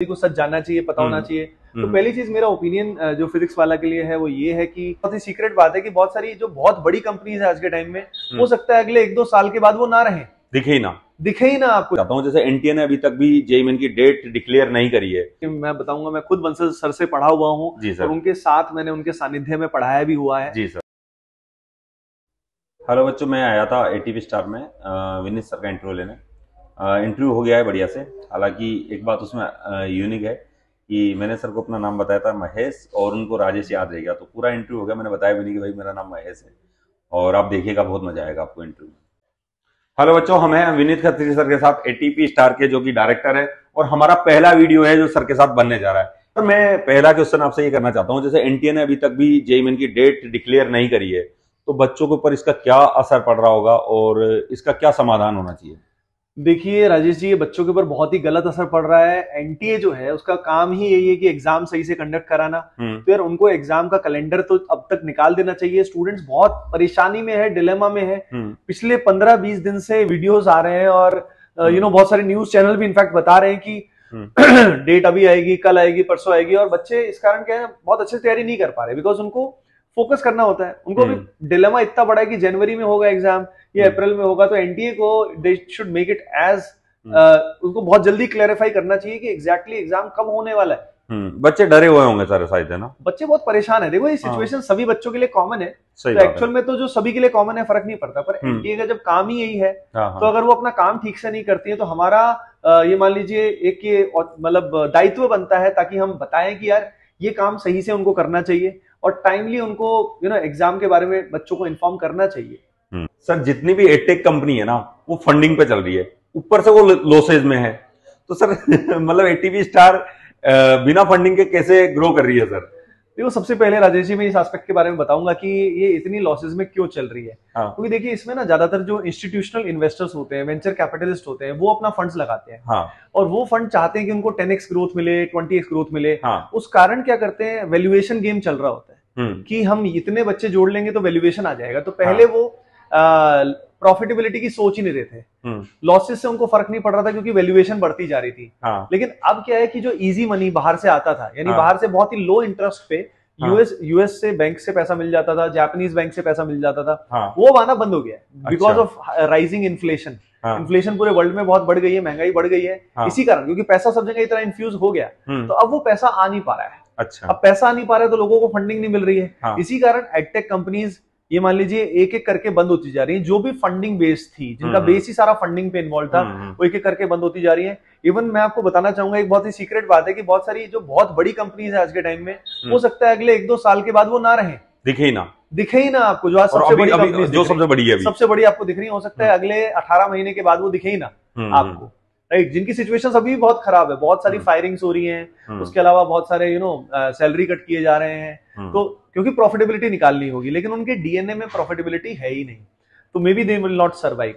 को सच जानना चाहिए, पता होना चाहिए। तो पहली चीज मेरा ओपिनियन जो फिजिक्स वाला के लिए है वो ये है कि बहुत ही सीक्रेट बात है कि बहुत सारी जो बहुत बड़ी कंपनीज है आज के टाइम में, हो सकता है अगले 1-2 साल के बाद वो ना रहे, दिखे ही ना आपको। चाहता हूं जैसे एनटीए ने अभी तक भी जेईई मेन की डेट डिक्लेयर नहीं करी है। मैं बताऊंगा, मैं खुद बंसल सर से पढ़ा हुआ हूँ और उनके साथ मैंने उनके सानिध्य में पढ़ाया भी हुआ है। जी सर। हेलो बच्चों, मैं आया था एटीपी स्टार में विनीत सर का इंटरव्यू लेने। इंटरव्यू हो गया है बढ़िया से। हालांकि एक बात उसमें यूनिक है कि मैंने सर को अपना नाम बताया था महेश और उनको राजेश याद रह गया, तो पूरा इंटरव्यू हो गया। मैंने बताया भी नहीं कि भाई मेरा नाम महेश है, और आप देखिएगा बहुत मजा आएगा आपको इंटरव्यू। हेलो बच्चों, हम हैं विनीत खत्री सर के साथ एटीपी स्टार के, जो कि डायरेक्टर है, और हमारा पहला वीडियो है जो सर के साथ बनने जा रहा है। तो मैं पहला क्वेश्चन आपसे ये करना चाहता हूँ, जैसे एनटीए ने अभी तक भी जेईई मेन की डेट डिक्लेयर नहीं करी है, तो बच्चों के ऊपर इसका क्या असर पड़ रहा होगा और इसका क्या समाधान होना चाहिए? देखिए राजेश जी, ये बच्चों के ऊपर बहुत ही गलत असर पड़ रहा है। एनटीए जो है उसका काम ही यही है कि एग्जाम सही से कंडक्ट कराना। तो यार उनको एग्जाम का कैलेंडर तो अब तक निकाल देना चाहिए। स्टूडेंट्स बहुत परेशानी में है, डिलेमा में है। पिछले 15-20 दिन से वीडियोस आ रहे हैं और बहुत सारे न्यूज चैनल भी इनफैक्ट बता रहे हैं कि डेट अभी आएगी, कल आएगी, परसों आएगी, और बच्चे इस कारण क्या है, बहुत अच्छे से तैयारी नहीं कर पा रहे, बिकॉज उनको फोकस करना होता है। उनको भी डिलेमा इतना बड़ा है कि जनवरी में होगा एग्जाम या अप्रैल में होगा, तो एनटीए को they should make it as उनको बहुत जल्दी क्लैरिफाई करना चाहिए कि एग्जैक्टली एग्जाम कब होने वाला है। बच्चे डरे हुए होंगे सर, शायद, है ना? बच्चे बहुत परेशान है। देखो ये सिचुएशन सभी बच्चों के लिए कॉमन है, तो एक्चुअल में तो जो सभी के लिए कॉमन है, फर्क नहीं पड़ता। पर एनटीए का जब काम ही यही है, तो अगर वो अपना काम ठीक से नहीं करती है, तो हमारा ये मान लीजिए एक ये मतलब दायित्व बनता है, ताकि हम बताएं कि यार ये काम सही से उनको करना चाहिए और टाइमली उनको एग्जाम के बारे में बच्चों को इन्फॉर्म करना चाहिए। सर, जितनी भी एडटेक कंपनी है ना, वो फंडिंग पे चल रही है, ऊपर से वो लॉसेज में है, तो सर मतलब एटीपी स्टार बिना फंडिंग के कैसे ग्रो कर रही है सर? देखो, सबसे पहले राजेश जी मैं इस एस्पेक्ट के बारे में बताऊंगा कि ये इतनी लॉसेज में क्यों चल रही है। क्योंकि देखिए इसमें ना ज्यादातर जो इंस्टीट्यूशनल इन्वेस्टर्स होते हैं, वेंचर कैपिटलिस्ट होते हैं, वो अपना फंड्स लगाते हैं। और वो फंड चाहते हैं कि उनको 10x ग्रोथ मिले, 20x ग्रोथ मिले। उस कारण क्या करते हैं, वैल्यूएशन गेम चल रहा होता है कि हम इतने बच्चे जोड़ लेंगे तो वैल्यूएशन आ जाएगा। तो पहले वो प्रॉफिटेबिलिटी की सोच ही नहीं रहे थे। लॉसेस से उनको फर्क नहीं पड़ रहा था क्योंकि वैल्यूएशन बढ़ती जा रही थी। लेकिन अब क्या है कि जो इजी मनी बाहर से आता था, यानी बाहर से बहुत ही लो इंटरेस्ट पे यूएस से बैंक से पैसा मिल जाता था, जापानीज बैंक से पैसा मिल जाता था, वो आना बंद हो गया because of rising inflation. Inflation पूरे वर्ल्ड में बहुत बढ़ गई है, महंगाई बढ़ गई है, इसी कारण, क्योंकि पैसा सब जगह इतना इन्फ्यूज हो गया, तो अब वो पैसा आ नहीं पा रहा है। अब पैसा आ नहीं पा रहा है तो लोगों को फंडिंग नहीं मिल रही है। इसी कारण एडटेक कंपनीज ये मान लीजिए एक एक करके बंद होती जा रही है। जो भी फंडिंग बेस थी, जिनका बेस ही सारा फंडिंग पे इन्वॉल्व था, वो एक एक करके बंद होती जा रही है। इवन मैं आपको बताना चाहूंगा, एक बहुत ही सीक्रेट बात है कि बहुत सारी जो बहुत बड़ी कंपनीज है आज के टाइम में, हो सकता है अगले 1-2 साल के बाद वो ना रहे, दिखे ही ना आपको। जो आज सबसे बड़ी कंपनी, जो सबसे बड़ी आपको दिख रही है, हो सकता है अगले 18 महीने के बाद वो दिखे ही ना आपको, राइट? जिनकी सिचुएशन अभी भी बहुत खराब है, बहुत सारी फायरिंग्स हो रही हैं, उसके अलावा बहुत सारे सैलरी कट किए जा रहे हैं, तो क्योंकि प्रॉफिटेबिलिटी निकालनी होगी, लेकिन उनके डीएनए में प्रॉफिटेबिलिटी है ही नहीं, तो may be they will not survive.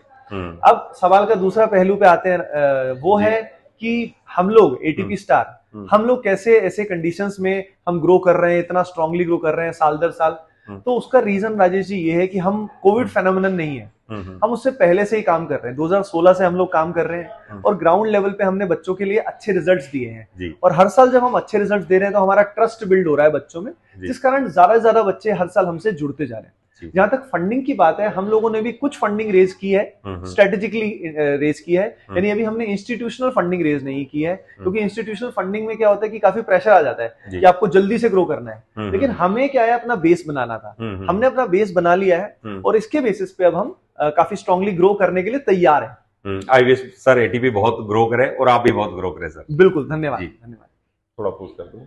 अब सवाल का दूसरा पहलू पे आते हैं, वो है कि हम लोग एटीपी स्टार, हम लोग कैसे ऐसे कंडीशंस में हम ग्रो कर रहे हैं, इतना स्ट्रांगली ग्रो कर रहे हैं साल दर साल। तो उसका रीजन राजेश जी ये है कि हम कोविड फेनोमेनन नहीं है, हम उससे पहले से ही काम कर रहे हैं। 2016 से हम लोग काम कर रहे हैं और ग्राउंड लेवल पे हमने बच्चों के लिए अच्छे रिजल्ट्स दिए हैं। और हर साल जब हम अच्छे रिजल्ट्स दे रहे हैं तो हमारा ट्रस्ट बिल्ड हो रहा है बच्चों में, जिस कारण ज्यादा से ज्यादा बच्चे हर साल हमसे जुड़ते जा रहे हैं। जहां तक फंडिंग की बात है, हम लोगों ने भी कुछ फंडिंग रेज की है, स्ट्रेटेजिकली रेज की है, यानी अभी हमने इंस्टीट्यूशनल फंडिंग रेज नहीं की है, क्योंकि इंस्टीट्यूशनल फंडिंग में क्या होता है कि काफी प्रेशर आ जाता है कि आपको जल्दी से ग्रो करना है। लेकिन हमें क्या है, अपना बेस बनाना था, हमने अपना बेस बना लिया है और इसके बेसिस पे अब हम काफी स्ट्रांगली ग्रो करने के लिए तैयार है। आई विश सर एटीपी बहुत ग्रो करे और आप भी बहुत ग्रो करें सर। बिल्कुल, धन्यवाद। धन्यवाद। थोड़ा पूछ कर दूं,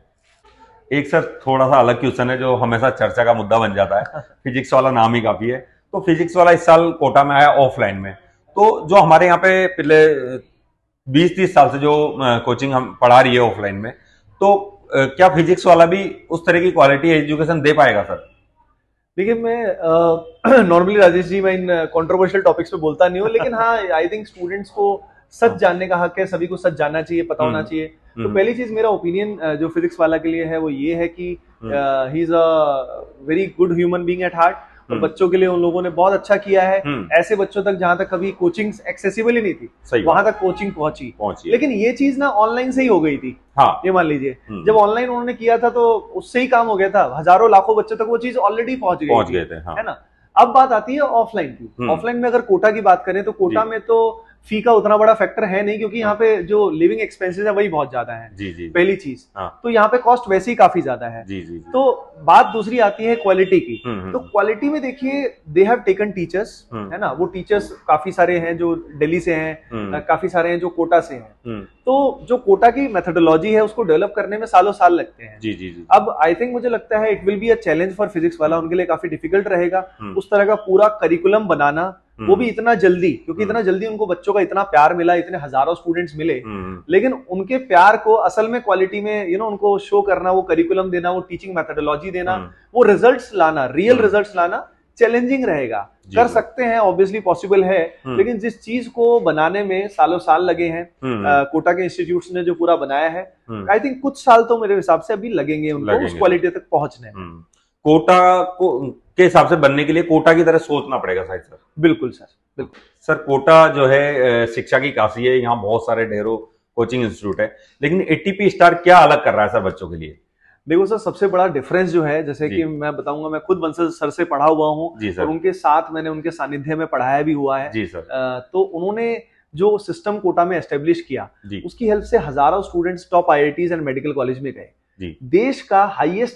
एक सर थोड़ा सा अलग क्वेश्चन है जो हमेशा चर्चा का मुद्दा बन जाता है। फिजिक्स वाला नाम ही काफी है, तो फिजिक्स वाला इस साल कोटा में आया ऑफलाइन में, तो जो हमारे यहाँ पे पिछले 20-30 साल से जो कोचिंग हम पढ़ा रही है ऑफलाइन में, तो क्या फिजिक्स वाला भी उस तरह की क्वालिटी एजुकेशन दे पाएगा सर? देखिए, मैं नॉर्मली राजेश जी मैं इन कंट्रोवर्शियल टॉपिक्स पे बोलता नहीं हूँ, लेकिन हाँ, आई थिंक स्टूडेंट्स को सच जानने का हक है, सभी को सच जानना चाहिए, पता होना चाहिए। तो पहली चीज मेरा ओपिनियन जो फिजिक्स वाला के लिए है वो ये है कि he is a very good human being at heart, तो बच्चों के लिए उन लोगों ने बहुत अच्छा किया है। ऐसे बच्चों तक जहां तक कभी कोचिंग एक्सेसिबल ही नहीं थी, वहां तक कोचिंग पहुंची। लेकिन ये चीज ना ऑनलाइन से ही हो गई थी। हाँ, ये मान लीजिए जब ऑनलाइन उन्होंने किया था तो उससे ही काम हो गया था, हजारों लाखों बच्चों तक वो चीज ऑलरेडी पहुंच गए थे, है ना। अब बात आती है ऑफलाइन की। ऑफलाइन में अगर कोटा की बात करें तो कोटा में तो फी का उतना बड़ा फैक्टर है नहीं, क्योंकि यहाँ पे जो लिविंग एक्सपेंसेस है वही बहुत ज्यादा है। जी। पहली चीज तो यहाँ पे कॉस्ट वैसे ही काफी ज्यादा है। जी। तो बात दूसरी आती है क्वालिटी की। तो क्वालिटी में देखिए दे हैव टेकन टीचर्स, है ना। वो टीचर्स काफी सारे हैं जो दिल्ली से हैं, काफी सारे हैं जो कोटा से हैं। तो जो कोटा की मेथोडोलॉजी है उसको डेवलप करने में सालों साल लगते हैं। जी। अब आई थिंक मुझे लगता है it will be a challenge for physics वाला, उनके लिए काफी डिफिकल्ट रहेगा उस तरह का पूरा करिकुलम बनाना, वो भी इतना जल्दी, क्योंकि इतना जल्दी उनको बच्चों का इतना प्यार मिला, इतने हजारों स्टूडेंट्स मिले। लेकिन उनके प्यार को असल में क्वालिटी में उनको शो करना, वो करिकुलम देना, वो टीचिंग मेथोडोलॉजी देना, वो रिजल्ट्स लाना, रियल रिजल्ट्स लाना चैलेंजिंग रहेगा। कर सकते हैं, ऑब्वियसली पॉसिबल है, लेकिन जिस चीज को बनाने में सालों साल लगे हैं कोटा के इंस्टीट्यूट्स ने जो पूरा बनाया है, आई थिंक कुछ साल तो मेरे हिसाब से अभी लगेंगे उनको उस क्वालिटी तक पहुंचने में। कोटा को के हिसाब से बनने के लिए कोटा की तरह सोचना पड़ेगा शायद सर। बिल्कुल सर, बिल्कुल सर। कोटा जो है शिक्षा की काशी है, यहाँ बहुत सारे ढेरों कोचिंग इंस्टीट्यूट है, लेकिन एटीपी स्टार क्या अलग कर रहा है सर बच्चों के लिए? देखो सर, सबसे बड़ा डिफरेंस जो है, जैसे कि मैं बताऊंगा, मैं खुद बंसल सर से पढ़ा हुआ हूँ और उनके साथ मैंने उनके सानिध्य में पढ़ाया भी हुआ है। जी सर। तो उन्होंने जो सिस्टम कोटा में एस्टेब्लिश किया, उसकी हेल्प से हजारों students top IITs and medical college में गए। देश का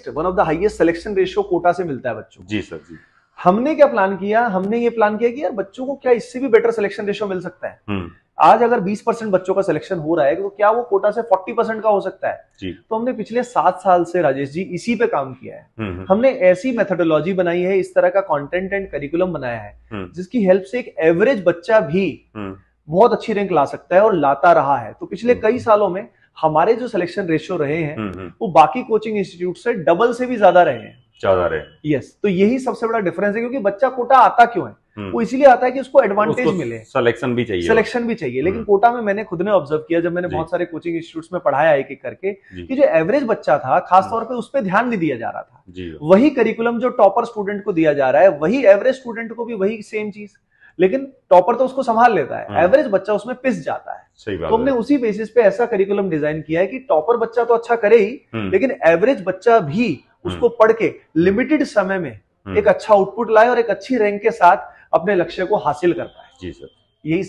one of the highest selection ratio Kota से मिलता है बच्चों। जी सर। जी। हमने क्या प्लान किया? हमने ये प्लान किया कि यार बच्चों को क्या इससे भी बेटर सिलेक्शन रेशियो मिल सकता है। आज अगर 20% बच्चों का सिलेक्शन हो रहा है तो क्या वो कोटा से 40% का हो सकता है? जी। तो हमने पिछले 7 साल से राजेश जी इसी पे काम किया है। हमने ऐसी मेथोडोलॉजी बनाई है, इस तरह का कंटेंट एंड करिकुलम बनाया है जिसकी हेल्प से एक एवरेज बच्चा भी बहुत अच्छी रैंक ला सकता है और लाता रहा है। तो पिछले कई सालों में हमारे जो सिलेक्शन रेशियो रहे हैं वो बाकी कोचिंग इंस्टीट्यूट से डबल से भी ज्यादा रहे हैं। यस। तो यही सबसे बड़ा डिफरेंस है, क्योंकि बच्चा कोटा आता क्यों है? वो इसीलिए आता है कि उसको एडवांटेज मिले, सिलेक्शन भी चाहिए। लेकिन कोटा में मैंने खुद ने ऑब्जर्व किया, जब मैंने बहुत सारे कोचिंग इंस्टीट्यूट्स में पढ़ाया एक एक करके, कि जो एवरेज बच्चा था खासतौर पे उस पर ध्यान नहीं दिया जा रहा था। वही करिकुलम जो टॉपर स्टूडेंट को दिया जा रहा है, वही एवरेज स्टूडेंट को भी वही सेम चीज, लेकिन टॉपर तो उसको संभाल लेता है, एवरेज बच्चा उसमें पिस जाता है। तो हमने उसी बेसिस पे ऐसा करिकुलम डिजाइन किया है कि टॉपर बच्चा तो अच्छा करे ही, लेकिन एवरेज बच्चा भी उसको पढ़ के लिमिटेड समय में एक अच्छा आउटपुट लाए और एक अच्छी रैंक के साथ अपने लक्ष्य को हासिल कर पाए। जी सर। यही